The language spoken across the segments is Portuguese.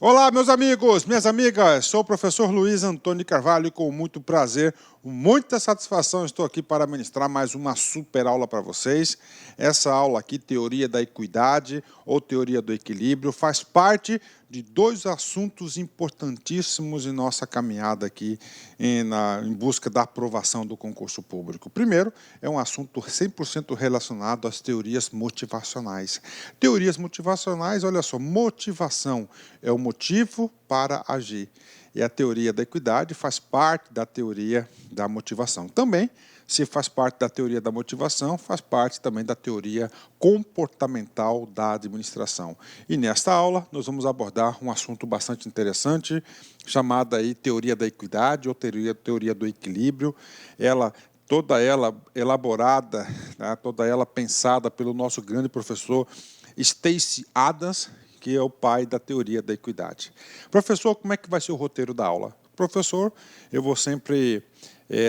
Olá, meus amigos, minhas amigas, sou o professor Luiz Antônio Carvalho e com muito prazer, muita satisfação, estou aqui para ministrar mais uma super aula para vocês. Essa aula aqui, Teoria da Equidade ou Teoria do Equilíbrio, faz parte de dois assuntos importantíssimos em nossa caminhada aqui em busca da aprovação do concurso público. O primeiro é um assunto 100% relacionado às teorias motivacionais. Teorias motivacionais, olha só, motivação é o motivo para agir. E a teoria da equidade faz parte da teoria da motivação. Também, se faz parte da teoria da motivação, faz parte também da teoria comportamental da administração. E nesta aula, nós vamos abordar um assunto bastante interessante, chamado aí teoria da equidade ou teoria do equilíbrio. Toda ela elaborada, né, toda ela pensada pelo nosso grande professor Stacey Adams, que é o pai da teoria da equidade. Professor, como é que vai ser o roteiro da aula? Professor, eu vou sempre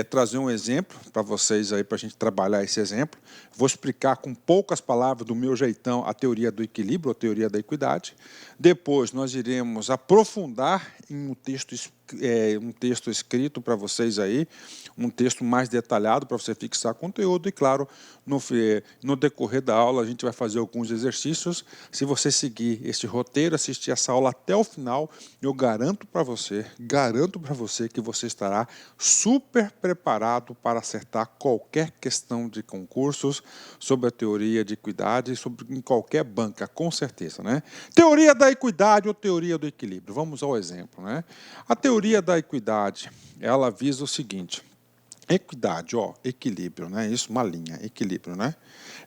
trazer um exemplo para vocês aí, para a gente trabalhar esse exemplo. Vou explicar com poucas palavras, do meu jeitão, a teoria do equilíbrio, a teoria da equidade. Depois nós iremos aprofundar em um texto escrito para vocês aí, um texto mais detalhado para você fixar conteúdo e, claro, no decorrer da aula a gente vai fazer alguns exercícios. Se você seguir este roteiro, assistir essa aula até o final, eu garanto para você que você estará super preparado para acertar qualquer questão de concursos sobre a teoria de equidade, em qualquer banca, com certeza, né? Teoria da equidade ou teoria do equilíbrio. Vamos ao exemplo, né? A teoria da equidade, ela visa o seguinte: equidade, ó, equilíbrio, né? Isso, uma linha, equilíbrio, né?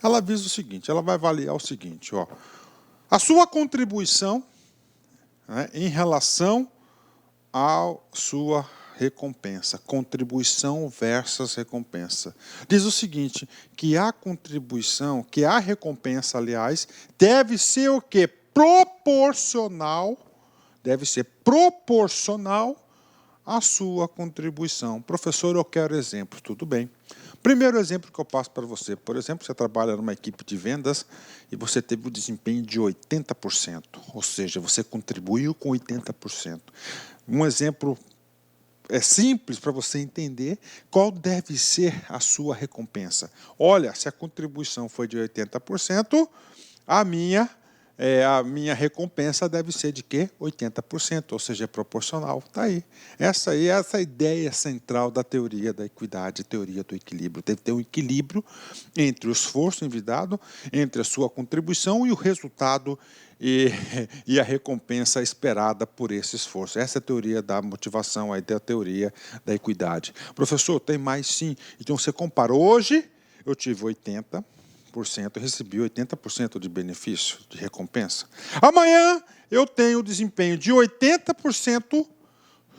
Ela visa o seguinte, ela vai avaliar o seguinte, ó, a sua contribuição, né, em relação à sua recompensa, contribuição versus recompensa. Diz o seguinte, que a contribuição, que a recompensa, aliás, deve ser o quê? Deve ser proporcional à sua contribuição. Professor, eu quero exemplo. Tudo bem. Primeiro exemplo que eu passo para você. Por exemplo, você trabalha numa equipe de vendas e você teve um desempenho de 80%. Ou seja, você contribuiu com 80%. Um exemplo simples para você entender qual deve ser a sua recompensa. Olha, se a contribuição foi de 80%, a minha recompensa deve ser de quê? 80%, ou seja, é proporcional. Está aí. Essa é a ideia central da teoria da equidade, teoria do equilíbrio. Deve ter um equilíbrio entre o esforço envidado, entre a sua contribuição e o resultado e a recompensa esperada por esse esforço. Essa é a teoria da motivação, a teoria da equidade. Professor, tem mais sim. Então você compara. Hoje eu tive 80%, eu recebi 80% de benefício, de recompensa. Amanhã eu tenho desempenho de 80%,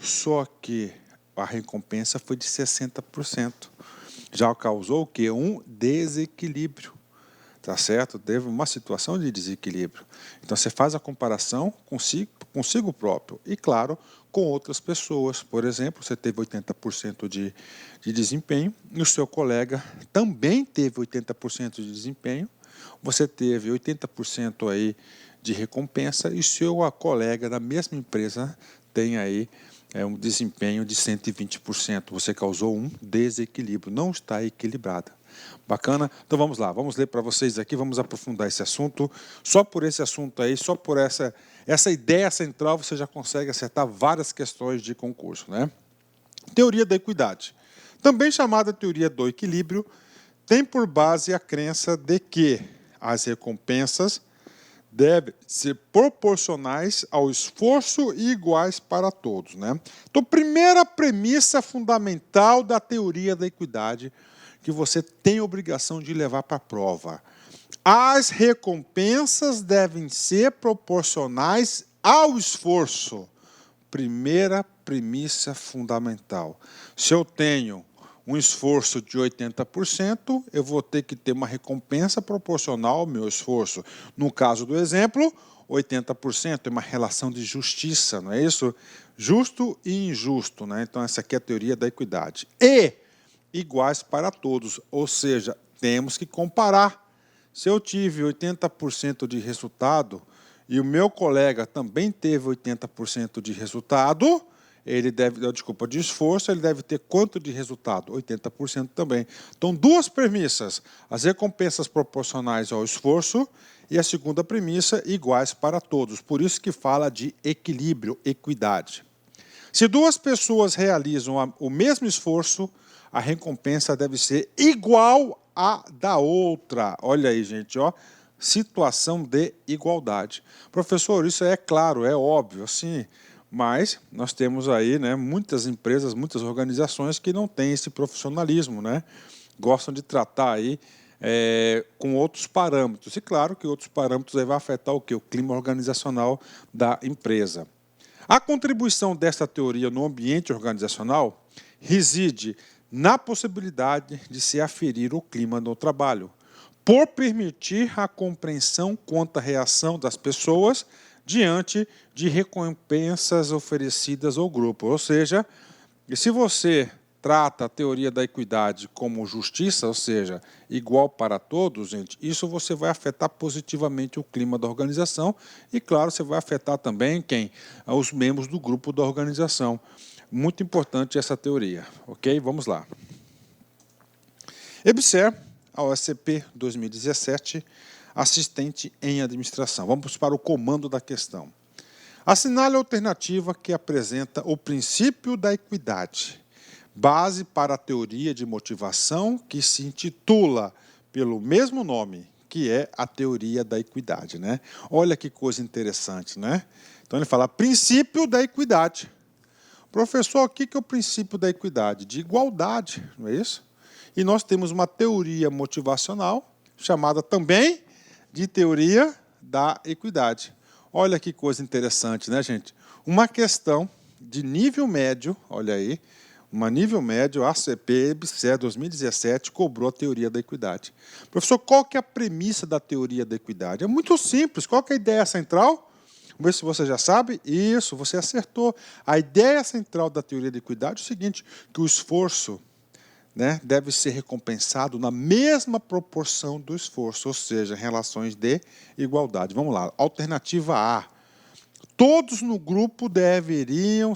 só que a recompensa foi de 60%. Já causou o quê? Um desequilíbrio. Tá certo? Teve uma situação de desequilíbrio. Então, você faz a comparação consigo próprio e, claro, com outras pessoas. Por exemplo, você teve 80% de desempenho e o seu colega também teve 80% de desempenho. Você teve 80% aí de recompensa e seu colega da mesma empresa tem aí um desempenho de 120%. Você causou um desequilíbrio, não está equilibrada. Bacana? Então vamos lá, vamos ler para vocês aqui, vamos aprofundar esse assunto. Só por esse assunto aí, só por essa ideia central, você já consegue acertar várias questões de concurso, né? Teoria da equidade, também chamada teoria do equilíbrio, tem por base a crença de que as recompensas devem ser proporcionais ao esforço e iguais para todos, né? Então, primeira premissa fundamental da teoria da equidade que você tem obrigação de levar para a prova. As recompensas devem ser proporcionais ao esforço. Primeira premissa fundamental. Se eu tenho um esforço de 80%, eu vou ter que ter uma recompensa proporcional ao meu esforço. No caso do exemplo, 80% é uma relação de justiça, não é isso? Justo e injusto, né? Então, essa aqui é a teoria da equidade. E iguais para todos, ou seja, temos que comparar. Se eu tive 80% de resultado e o meu colega também teve 80% de resultado, ele deve, desculpa, de esforço, ele deve ter quanto de resultado? 80% também. Então, duas premissas: as recompensas proporcionais ao esforço e a segunda premissa, iguais para todos. Por isso que fala de equilíbrio, equidade. Se duas pessoas realizam o mesmo esforço, a recompensa deve ser igual à da outra. Olha aí, gente, ó, situação de igualdade. Professor, isso é claro, é óbvio, assim, mas nós temos aí, né, muitas empresas, muitas organizações que não têm esse profissionalismo, né? Gostam de tratar aí com outros parâmetros. E claro que outros parâmetros aí vai afetar o quê? O clima organizacional da empresa. A contribuição desta teoria no ambiente organizacional reside na possibilidade de se aferir o clima no trabalho, por permitir a compreensão quanto à reação das pessoas diante de recompensas oferecidas ao grupo. Ou seja, se você trata a teoria da equidade como justiça, ou seja, igual para todos, gente, isso você vai afetar positivamente o clima da organização e, claro, você vai afetar também quem? Os membros do grupo da organização. Muito importante essa teoria, ok? Vamos lá. EBSER, a OSCP 2017, assistente em administração. Vamos para o comando da questão. Assinale a alternativa que apresenta o princípio da equidade, base para a teoria de motivação que se intitula pelo mesmo nome, que é a teoria da equidade, né? Olha que coisa interessante, né? Então ele fala princípio da equidade. Professor, o que é o princípio da equidade? De igualdade, não é isso? E nós temos uma teoria motivacional chamada também de teoria da equidade. Olha que coisa interessante, né, gente? Uma questão de nível médio, olha aí, uma nível médio, a ACP, EBSER 2017, cobrou a teoria da equidade. Professor, qual que é a premissa da teoria da equidade? É muito simples. Qual que é a ideia central? Vamos ver se você já sabe. Isso, você acertou. A ideia central da teoria da equidade é o seguinte, que o esforço, né, deve ser recompensado na mesma proporção do esforço, ou seja, relações de igualdade. Vamos lá, alternativa A. Todos no grupo deveriam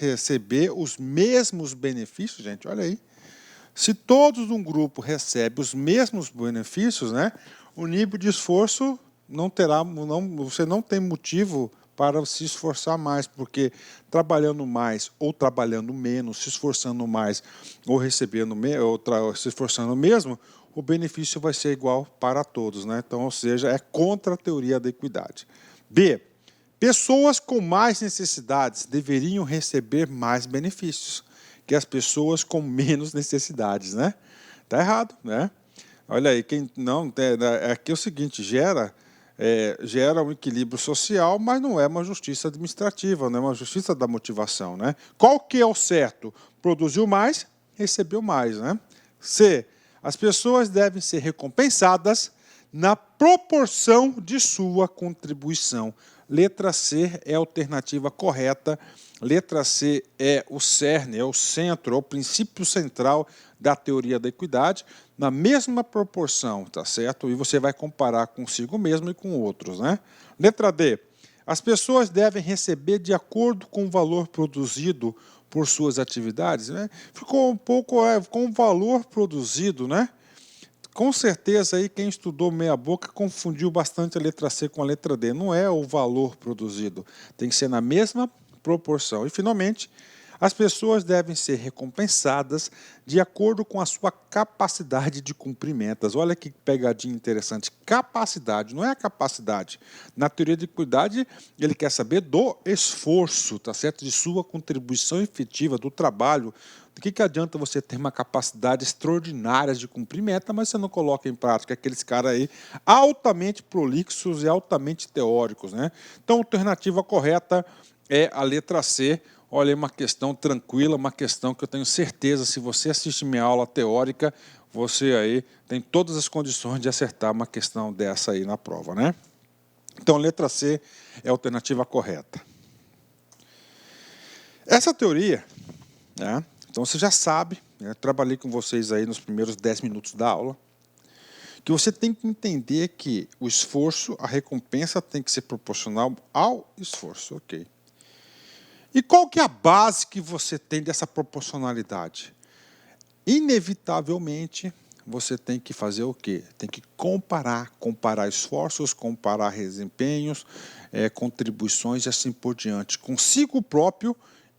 receber os mesmos benefícios, gente, olha aí. Se todos no grupo recebem os mesmos benefícios, né, o nível de esforço não terá, você não tem motivo para se esforçar mais, porque trabalhando mais ou trabalhando menos, se esforçando mais ou recebendo ou se esforçando mesmo, o benefício vai ser igual para todos, né? Então, ou seja, é contra a teoria da equidade. B. Pessoas com mais necessidades deveriam receber mais benefícios que as pessoas com menos necessidades, né? Tá errado, né? Olha aí, quem não aqui é o seguinte, gera um equilíbrio social, mas não é uma justiça administrativa, não é uma justiça da motivação, né? Qual que é o certo? Produziu mais, recebeu mais, né? C. As pessoas devem ser recompensadas na proporção de sua contribuição. Letra C é a alternativa correta. Letra C é o cerne, é o centro, é o princípio central da teoria da equidade, na mesma proporção, tá certo? E você vai comparar consigo mesmo e com outros, né? Letra D. As pessoas devem receber de acordo com o valor produzido por suas atividades, né? Ficou um pouco com o valor produzido, né? Com certeza aí quem estudou meia boca confundiu bastante a letra C com a letra D. Não é o valor produzido, tem que ser na mesma proporção. E finalmente, as pessoas devem ser recompensadas de acordo com a sua capacidade de cumprir metas. Olha que pegadinha interessante. Capacidade, não é a capacidade. Na teoria de equidade, ele quer saber do esforço, tá certo? De sua contribuição efetiva, do trabalho. Do que adianta você ter uma capacidade extraordinária de cumprir meta, mas você não coloca em prática aqueles caras aí altamente prolixos e altamente teóricos, né? Então, a alternativa correta é a letra C. Olha, é uma questão tranquila, uma questão que eu tenho certeza, se você assiste minha aula teórica, você aí tem todas as condições de acertar uma questão dessa aí na prova, né? Então, letra C é a alternativa correta. Essa teoria, né, então você já sabe, né, trabalhei com vocês aí nos primeiros 10 minutos da aula, que você tem que entender que o esforço, a recompensa tem que ser proporcional ao esforço, ok? E qual que é a base que você tem dessa proporcionalidade? Inevitavelmente, você tem que fazer o quê? Tem que comparar esforços, comparar desempenhos, contribuições e assim por diante, consigo próprio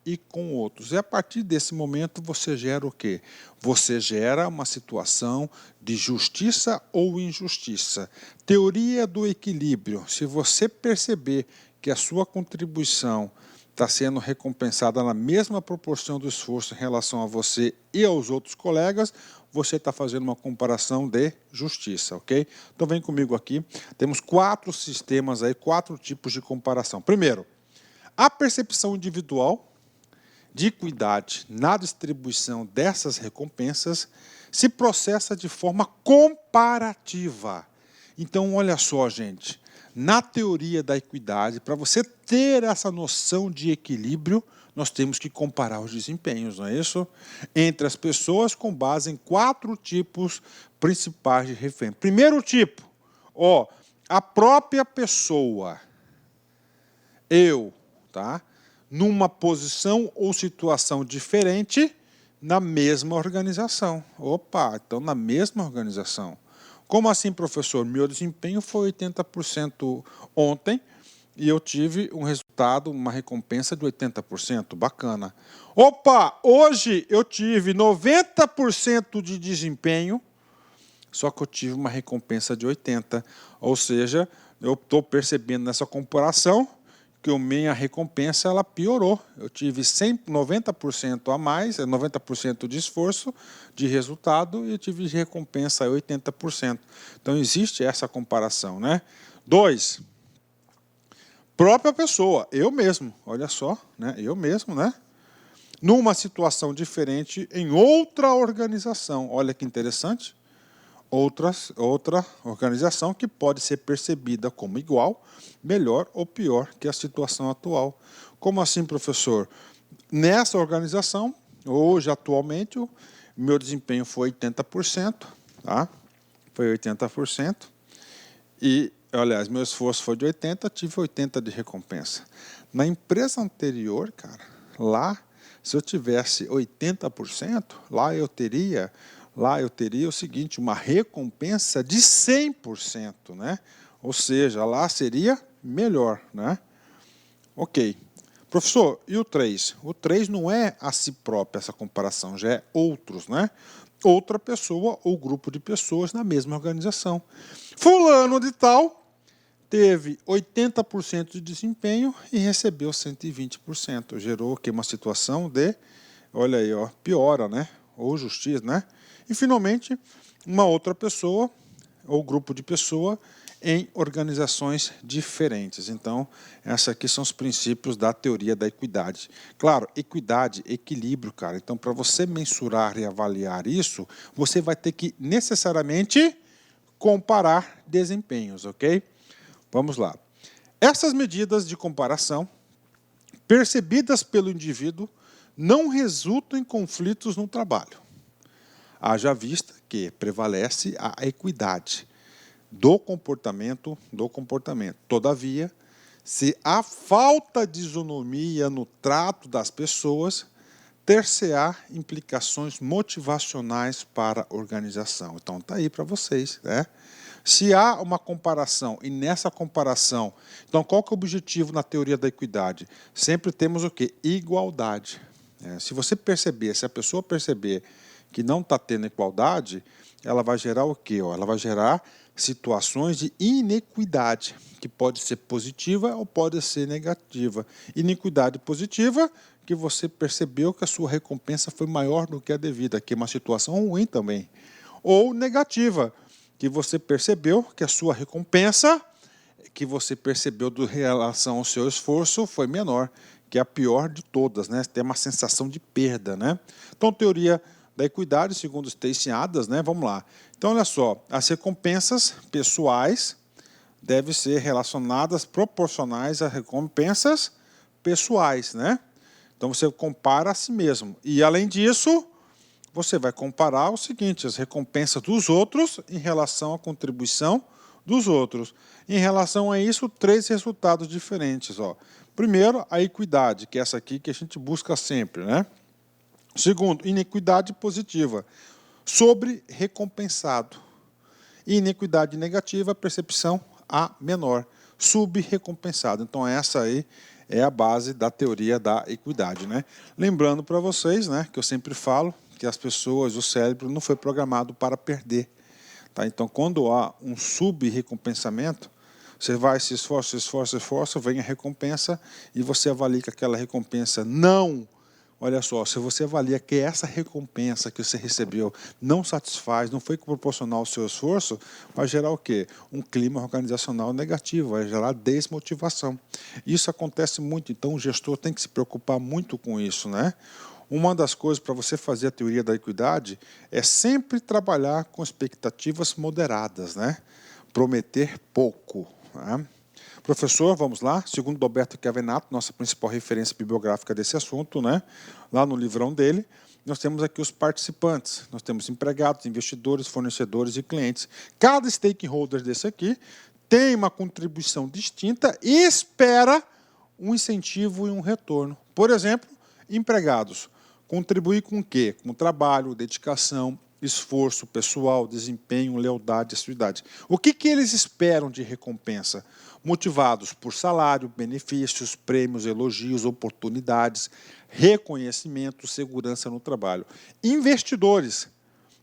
e com outros. E a partir desse momento você gera o quê? Você gera uma situação de justiça ou injustiça. Teoria do equilíbrio. Se você perceber que a sua contribuição está sendo recompensada na mesma proporção do esforço em relação a você e aos outros colegas, você está fazendo uma comparação de justiça, ok? Então vem comigo aqui. Temos 4 sistemas aí, 4 tipos de comparação. Primeiro, a percepção individual de equidade na distribuição dessas recompensas se processa de forma comparativa. Então, olha só, gente, na teoria da equidade, para você ter essa noção de equilíbrio, nós temos que comparar os desempenhos, não é isso? Entre as pessoas com base em 4 tipos principais de referência. Primeiro tipo, a própria pessoa, eu, tá? Numa posição ou situação diferente na mesma organização. Opa, então na mesma organização. Como assim, professor? Meu desempenho foi 80% ontem e eu tive um resultado, uma recompensa de 80%. Bacana. Opa, hoje eu tive 90% de desempenho, só que eu tive uma recompensa de 80%. Ou seja, eu estou percebendo nessa comparação que a minha recompensa ela piorou. Eu tive 90% a mais, 90% de esforço, de resultado, e eu tive recompensa 80%. Então, existe essa comparação, né? 2, própria pessoa, eu mesmo, olha só, né? Eu mesmo, né? Numa situação diferente em outra organização. Olha que interessante. Outra organização que pode ser percebida como igual, melhor ou pior que a situação atual. Como assim, professor? Nessa organização, hoje, atualmente, o meu desempenho foi 80%, tá? Foi 80%. E, aliás, meu esforço foi de 80%, tive 80% de recompensa. Na empresa anterior, cara, lá, se eu tivesse 80%, lá eu teria o seguinte, uma recompensa de 100%, né? Ou seja, lá seria melhor, né? Ok. Professor, e o 3? O 3 não é a si própria essa comparação, já é outros, né? Outra pessoa ou grupo de pessoas na mesma organização. Fulano de tal teve 80% de desempenho e recebeu 120%. Gerou aqui uma situação de, olha aí, ó, piora, né? Ou justiça, né? E, finalmente, uma outra pessoa ou grupo de pessoa em organizações diferentes. Então, esses aqui são os princípios da teoria da equidade. Claro, equidade, equilíbrio, cara. Então, para você mensurar e avaliar isso, você vai ter que necessariamente comparar desempenhos, ok? Vamos lá. Essas medidas de comparação, percebidas pelo indivíduo, não resultam em conflitos no trabalho. Haja vista que prevalece a equidade do comportamento. Todavia, se há falta de isonomia no trato das pessoas, ter-se-á implicações motivacionais para a organização. Então, está aí para vocês, né? Se há uma comparação, e nessa comparação, então qual que é o objetivo na teoria da equidade? Sempre temos o quê? Igualdade. Se você perceber, se a pessoa perceber que não está tendo igualdade, ela vai gerar o quê? Ela vai gerar situações de inequidade, que pode ser positiva ou pode ser negativa. Inequidade positiva, que você percebeu que a sua recompensa foi maior do que a devida, que é uma situação ruim também. Ou negativa, que você percebeu que a sua recompensa, que você percebeu em relação ao seu esforço, foi menor, que é a pior de todas, né? Tem uma sensação de perda, né? Então, teoria da equidade, segundo Stacey Adams, né? Vamos lá. Então, olha só, as recompensas pessoais devem ser relacionadas, proporcionais a recompensas pessoais, né? Então, você compara a si mesmo. E, além disso, você vai comparar o seguinte, as recompensas dos outros em relação à contribuição dos outros. Em relação a isso, 3 resultados diferentes. Ó. Primeiro, a equidade, que é essa aqui que a gente busca sempre, né? Segundo, inequidade positiva, sobre recompensado. E inequidade negativa, percepção a menor, subrecompensado. Então, essa aí é a base da teoria da equidade, né? Lembrando para vocês, né, que eu sempre falo que as pessoas, o cérebro não foi programado para perder. Tá? Então, quando há um sub-recompensamento, você vai, se esforça, vem a recompensa e você avalia que aquela recompensa não... Olha só, se você avalia que essa recompensa que você recebeu não satisfaz, não foi proporcional ao seu esforço, vai gerar o quê? Um clima organizacional negativo, vai gerar desmotivação. Isso acontece muito, então o gestor tem que se preocupar muito com isso, né? Uma das coisas para você fazer a teoria da equidade é sempre trabalhar com expectativas moderadas, né? Prometer pouco. Né? Professor, vamos lá, segundo Alberto Chiavenato, nossa principal referência bibliográfica desse assunto, né? Lá no livrão dele, nós temos aqui os participantes, nós temos empregados, investidores, fornecedores e clientes. Cada stakeholder desse aqui tem uma contribuição distinta e espera um incentivo e um retorno. Por exemplo, empregados, contribuir com o quê? Com trabalho, dedicação, esforço pessoal, desempenho, lealdade, assiduidade. O que eles esperam de recompensa? Motivados por salário, benefícios, prêmios, elogios, oportunidades, reconhecimento, segurança no trabalho. Investidores.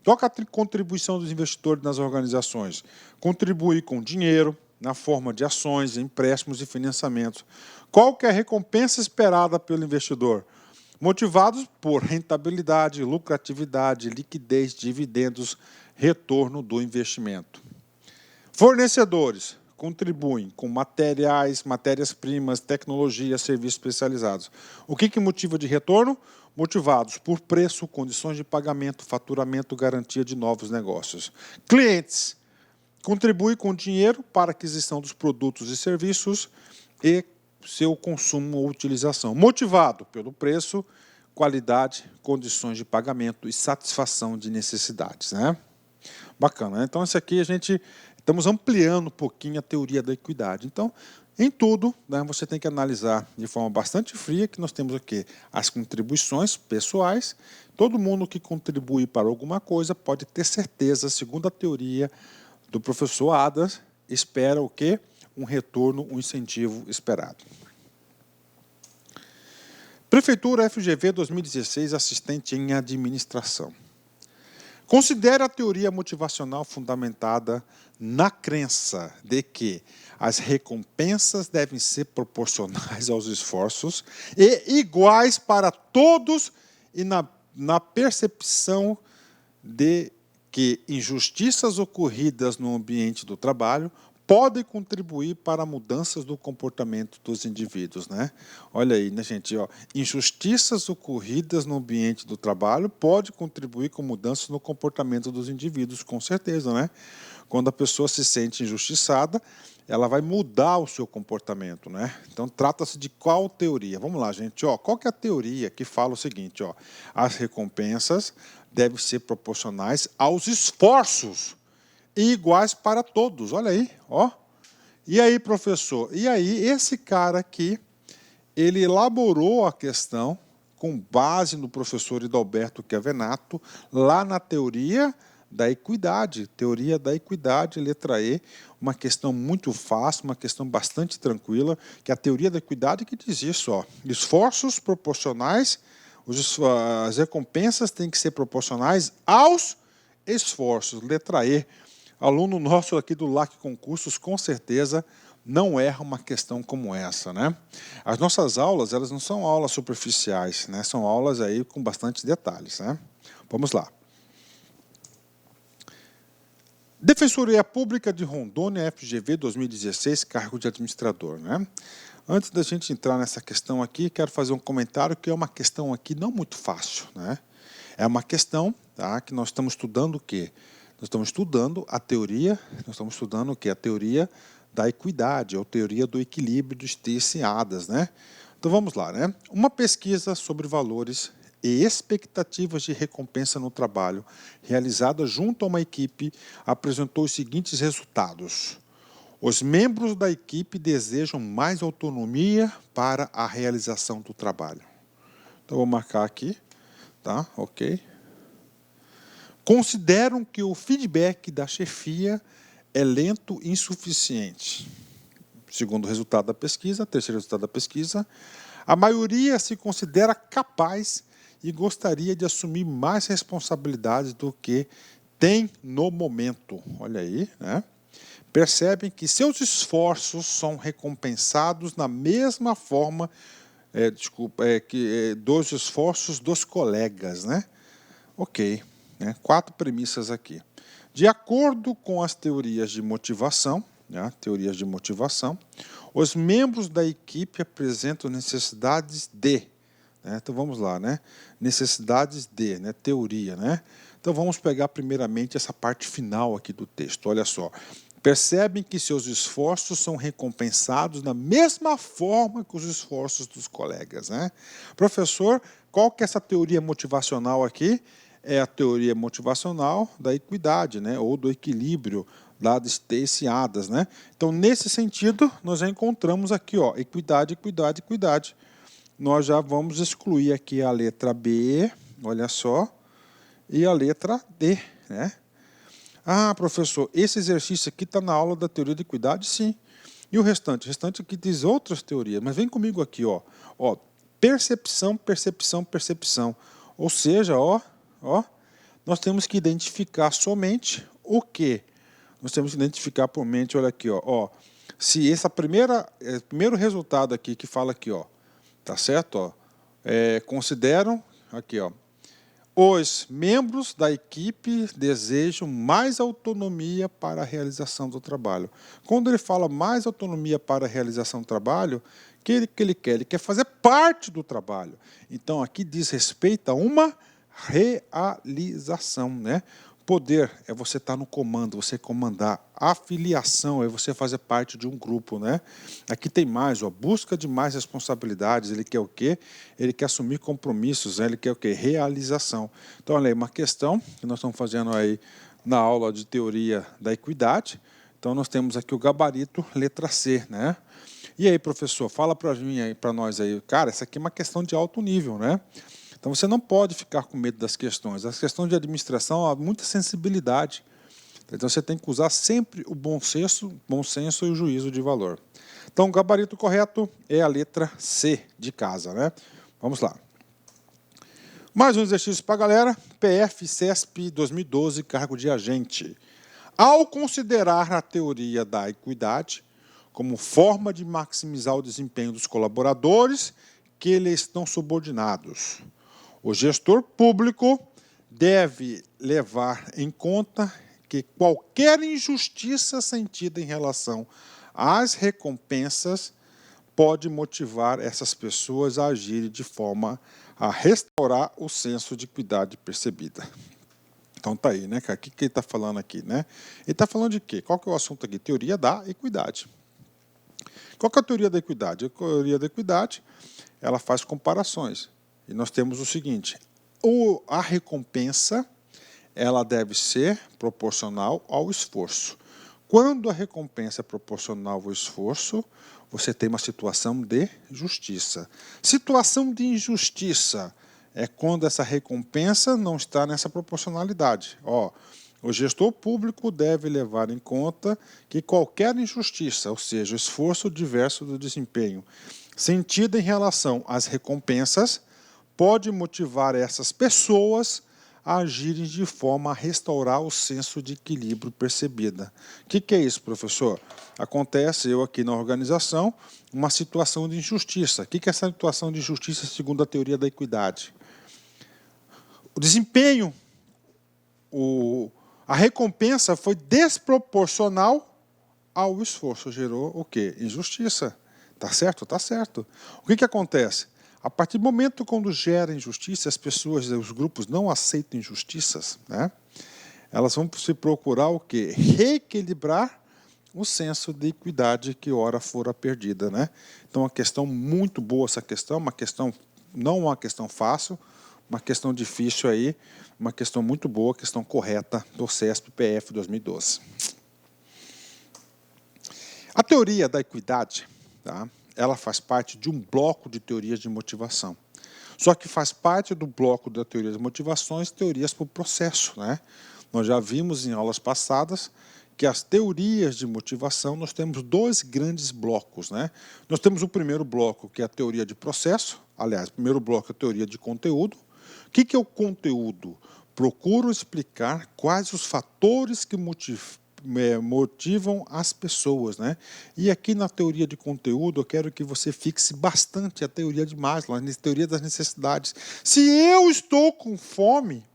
Qual é a contribuição dos investidores nas organizações? Contribuir com dinheiro, na forma de ações, empréstimos e financiamentos. Qual que é a recompensa esperada pelo investidor? Motivados por rentabilidade, lucratividade, liquidez, dividendos, retorno do investimento. Fornecedores contribuem com materiais, matérias-primas, tecnologia, serviços especializados. O que motiva de retorno? Motivados por preço, condições de pagamento, faturamento, garantia de novos negócios. Clientes contribuem com dinheiro para a aquisição dos produtos e serviços e seu consumo ou utilização. Motivado pelo preço, qualidade, condições de pagamento e satisfação de necessidades. Né? Bacana, né? Então, esse aqui estamos ampliando um pouquinho a teoria da equidade. Então, em tudo, né, você tem que analisar de forma bastante fria que nós temos o quê? As contribuições pessoais. Todo mundo que contribui para alguma coisa pode ter certeza, segundo a teoria do professor Adams, espera o quê? Um retorno, um incentivo esperado. Prefeitura FGV 2016, assistente em administração. Considere a teoria motivacional fundamentada na crença de que as recompensas devem ser proporcionais aos esforços e iguais para todos e na percepção de que injustiças ocorridas no ambiente do trabalho podem contribuir para mudanças do comportamento dos indivíduos. Né? Olha aí, né, gente? Ó, injustiças ocorridas no ambiente do trabalho podem contribuir com mudanças no comportamento dos indivíduos, com certeza. Né? Quando a pessoa se sente injustiçada, ela vai mudar o seu comportamento. Né? Então, trata-se de qual teoria? Vamos lá, gente. Ó, qual que é a teoria que fala o seguinte? Ó, as recompensas devem ser proporcionais aos esforços e iguais para todos. Olha aí, ó. E aí, professor? E aí, esse cara aqui, ele elaborou a questão com base no professor Hidalberto Chiavenato, lá na teoria da equidade. Teoria da equidade, letra E, uma questão muito fácil, uma questão bastante tranquila, que é a teoria da equidade que diz isso, ó. Esforços proporcionais, as recompensas têm que ser proporcionais aos esforços. Letra E. Aluno nosso aqui do LAC Concursos, com certeza, não erra uma questão como essa. Né? As nossas aulas, elas não são aulas superficiais, né? São aulas aí com bastante detalhes. Né? Vamos lá. Defensoria Pública de Rondônia, FGV 2016, cargo de administrador. Né? Antes da gente entrar nessa questão aqui, quero fazer um comentário que é uma questão aqui não muito fácil. Né? É uma questão, tá, que nós estamos estudando o quê? Nós estamos estudando a teoria, nós estamos estudando o quê? A teoria da equidade, ou teoria do equilíbrio dos T e Hadas, né? Então vamos lá, né? Uma pesquisa sobre valores e expectativas de recompensa no trabalho, realizada junto a uma equipe, apresentou os seguintes resultados. Os membros da equipe desejam mais autonomia para a realização do trabalho. Então, vou marcar aqui, tá? Ok. Consideram que o feedback da chefia é lento e insuficiente. Segundo o resultado da pesquisa, terceiro resultado da pesquisa, a maioria se considera capaz e gostaria de assumir mais responsabilidades do que tem no momento. Olha aí, né? Percebem que seus esforços são recompensados na mesma forma dos esforços dos colegas, né? Ok, né? 4 premissas aqui. De acordo com as teorias de motivação, né? Teorias de motivação, os membros da equipe apresentam necessidades de, né? Então vamos lá, né? Necessidades de, né? Teoria, né? Então vamos pegar primeiramente essa parte final aqui do texto. Olha só. Percebem que seus esforços são recompensados da mesma forma que os esforços dos colegas, né? Professor, qual que é essa teoria motivacional aqui? É a teoria motivacional da equidade, né? Ou do equilíbrio, lá de Stacey Adams, né? Então, nesse sentido, nós já encontramos aqui, ó, equidade, equidade, equidade. Nós já vamos excluir aqui a letra B, olha só, e a letra D, né? Ah, professor, esse exercício aqui está na aula da teoria da equidade? Sim. E o restante? O restante aqui diz outras teorias. Mas vem comigo aqui, ó. Ó, percepção, percepção, percepção. Ou seja, ó, nós temos que identificar somente o quê? Nós temos que identificar por mente, olha aqui, ó. Se essa primeiro resultado aqui que fala aqui, ó, tá certo? Ó, consideram, aqui, ó, os membros da equipe desejam mais autonomia para a realização do trabalho. Quando ele fala mais autonomia para a realização do trabalho, o que ele quer? Ele quer fazer parte do trabalho. Então, aqui diz respeito a uma realização, né? Poder é você estar no comando, você comandar. Afiliação é você fazer parte de um grupo, né? Aqui tem mais, ó, busca de mais responsabilidades. Ele quer o quê? Ele quer assumir compromissos, né? Ele quer o quê? Realização. Então, olha aí, uma questão que nós estamos fazendo aí na aula de teoria da equidade. Então, nós temos aqui o gabarito, letra C, né? E aí, professor, fala para nós aí. Cara, essa aqui é uma questão de alto nível, né? Então, você não pode ficar com medo das questões. As questões de administração há muita sensibilidade. Então, você tem que usar sempre o bom senso e o juízo de valor. Então, o gabarito correto é a letra C de casa, né? Vamos lá. Mais um exercício para a galera. PF CESP 2012, cargo de agente. Ao considerar a teoria da equidade como forma de maximizar o desempenho dos colaboradores que lhes estão subordinados, o gestor público deve levar em conta que qualquer injustiça sentida em relação às recompensas pode motivar essas pessoas a agirem de forma a restaurar o senso de equidade percebida. Então tá aí, né, cara? O que ele está falando aqui, né? Ele está falando de quê? Qual que é o assunto aqui? Teoria da equidade. Qual que é a teoria da equidade? A teoria da equidade, ela faz comparações. E nós temos o seguinte, a recompensa ela deve ser proporcional ao esforço. Quando a recompensa é proporcional ao esforço, você tem uma situação de justiça. Situação de injustiça é quando essa recompensa não está nessa proporcionalidade. Ó, o gestor público deve levar em conta que qualquer injustiça, ou seja, o esforço diverso do desempenho, sentido em relação às recompensas, pode motivar essas pessoas a agirem de forma a restaurar o senso de equilíbrio percebida. O que é isso, professor? Acontece, eu aqui na organização, uma situação de injustiça. O que é essa situação de injustiça segundo a teoria da equidade? O desempenho, a recompensa foi desproporcional ao esforço. Gerou o quê? Injustiça. Tá certo? Tá certo. O que acontece? A partir do momento quando gera injustiça, as pessoas, os grupos não aceitam injustiças, né? Elas vão se procurar o quê? Reequilibrar o senso de equidade que ora fora perdida, né? Então, uma questão muito boa essa questão, uma questão, não uma questão fácil, uma questão difícil aí, uma questão muito boa, questão correta do CESP-PF 2012. A teoria da equidade, tá? Ela faz parte de um bloco de teorias de motivação. Só que faz parte do bloco da teoria de motivações, teorias por processo, né? Nós já vimos em aulas passadas que as teorias de motivação, nós temos dois grandes blocos, né? Nós temos o primeiro bloco, que é a teoria de processo. Aliás, o primeiro bloco é a teoria de conteúdo. O que é o conteúdo? Procuro explicar quais os fatores que motivam as pessoas, né? E aqui na teoria de conteúdo eu quero que você fixe bastante a teoria de Maslow, a teoria das necessidades. Se eu estou com fome,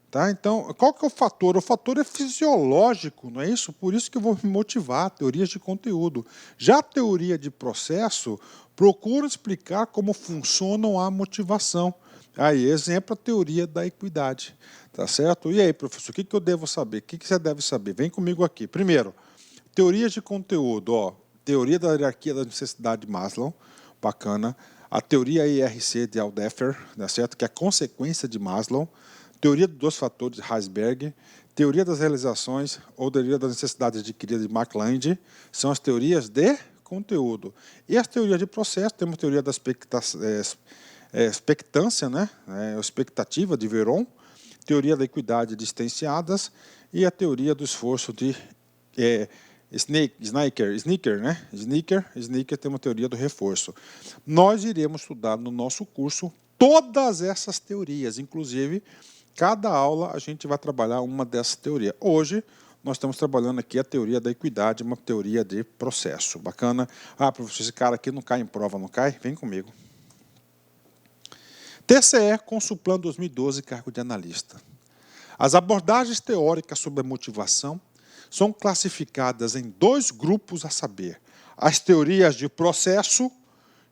tá? Então, qual que é o fator? O fator é fisiológico, não é isso? Por isso que eu vou me motivar, teorias de conteúdo. Já a teoria de processo, procura explicar como funcionam a motivação. Aí, exemplo, a teoria da equidade. Tá certo? E aí, professor, o que eu devo saber? O que você deve saber? Vem comigo aqui. Primeiro, teorias de conteúdo. Ó, teoria da hierarquia da necessidade de Maslow, bacana. A teoria IRC de Aldefer, tá certo? Que é a consequência de Maslow. Teoria dos dois fatores de Heisberg. Teoria das realizações ou teoria das necessidades adquiridas de McLeod. São as teorias de conteúdo. E as teorias de processo, temos a teoria da expectância, né? Expectativa de Veron. Teoria da equidade de Stenciadas e a teoria do esforço de Sneaker, né? Sneaker tem uma teoria do reforço. Nós iremos estudar no nosso curso todas essas teorias, inclusive, cada aula a gente vai trabalhar uma dessas teorias. Hoje, nós estamos trabalhando aqui a teoria da equidade, uma teoria de processo. Bacana? Ah, professor, esse cara aqui não cai em prova, não cai? Vem comigo. TCE Consulplan 2012, cargo de analista. As abordagens teóricas sobre a motivação são classificadas em dois grupos a saber. As teorias de processo,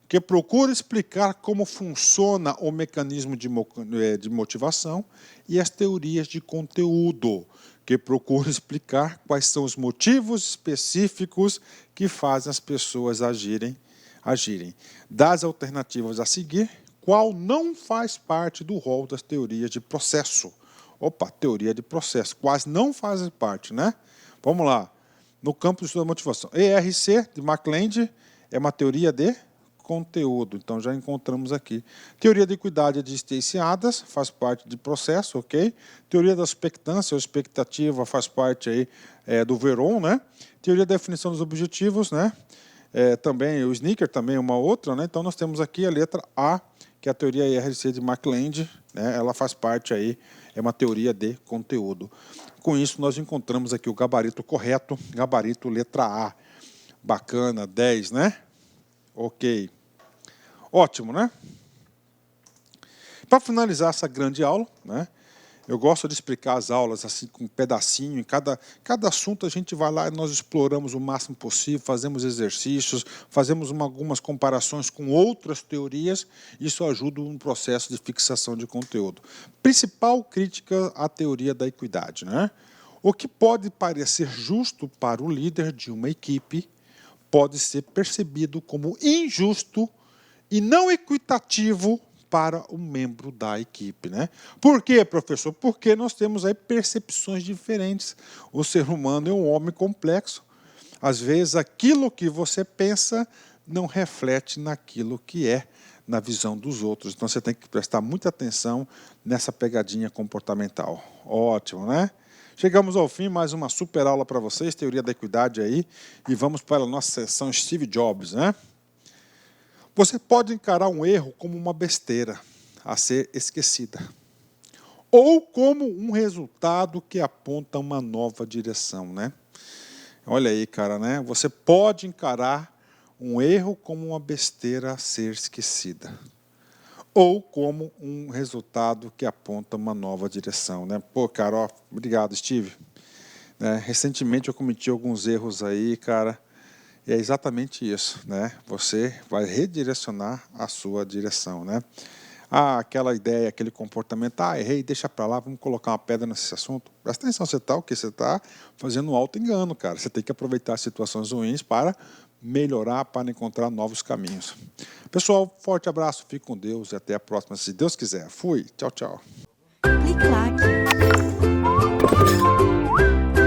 que procuram explicar como funciona o mecanismo de motivação, e as teorias de conteúdo, que procuram explicar quais são os motivos específicos que fazem as pessoas agirem. Das alternativas a seguir, qual não faz parte do rol das teorias de processo? Opa, teoria de processo, quase não faz parte, né? Vamos lá. No campo de estudo da motivação. ERC, de McLeod, é uma teoria de conteúdo. Então, já encontramos aqui. Teoria de equidade de Stenciadas, faz parte de processo, ok? Teoria da expectância ou expectativa faz parte aí, do Veron, né? Teoria da definição dos objetivos, né? Também o Sneaker, também é uma outra, né? Então, nós temos aqui a letra A, que é a teoria IRC de McLeod, né? Ela faz parte aí, é uma teoria de conteúdo. Com isso, nós encontramos aqui o gabarito correto, gabarito letra A. Bacana, 10, né? Ok. Ótimo, né? Para finalizar essa grande aula, né? Eu gosto de explicar as aulas assim com um pedacinho, em cada assunto a gente vai lá e nós exploramos o máximo possível, fazemos exercícios, fazemos algumas comparações com outras teorias, isso ajuda no processo de fixação de conteúdo. Principal crítica à teoria da equidade, né? O que pode parecer justo para o líder de uma equipe pode ser percebido como injusto e não equitativo para um membro da equipe, né? Por quê, professor? Porque nós temos aí percepções diferentes. O ser humano é um homem complexo. Às vezes, aquilo que você pensa não reflete naquilo que é na visão dos outros. Então, você tem que prestar muita atenção nessa pegadinha comportamental. Ótimo, né? Chegamos ao fim, mais uma super aula para vocês, teoria da equidade aí, e vamos para a nossa sessão Steve Jobs, né? Você pode encarar um erro como uma besteira a ser esquecida, ou como um resultado que aponta uma nova direção, né? Olha aí, cara, né? Você pode encarar um erro como uma besteira a ser esquecida, ou como um resultado que aponta uma nova direção, né? Pô, cara, ó, obrigado, Steve. Recentemente eu cometi alguns erros aí, cara. E é exatamente isso, né? Você vai redirecionar a sua direção, né? Aquela ideia, aquele comportamento, errei, deixa para lá, vamos colocar uma pedra nesse assunto. Presta atenção, você está fazendo um auto-engano, cara. Você tem que aproveitar as situações ruins para melhorar, para encontrar novos caminhos. Pessoal, forte abraço, fique com Deus e até a próxima, se Deus quiser. Fui, tchau, tchau. Clique like.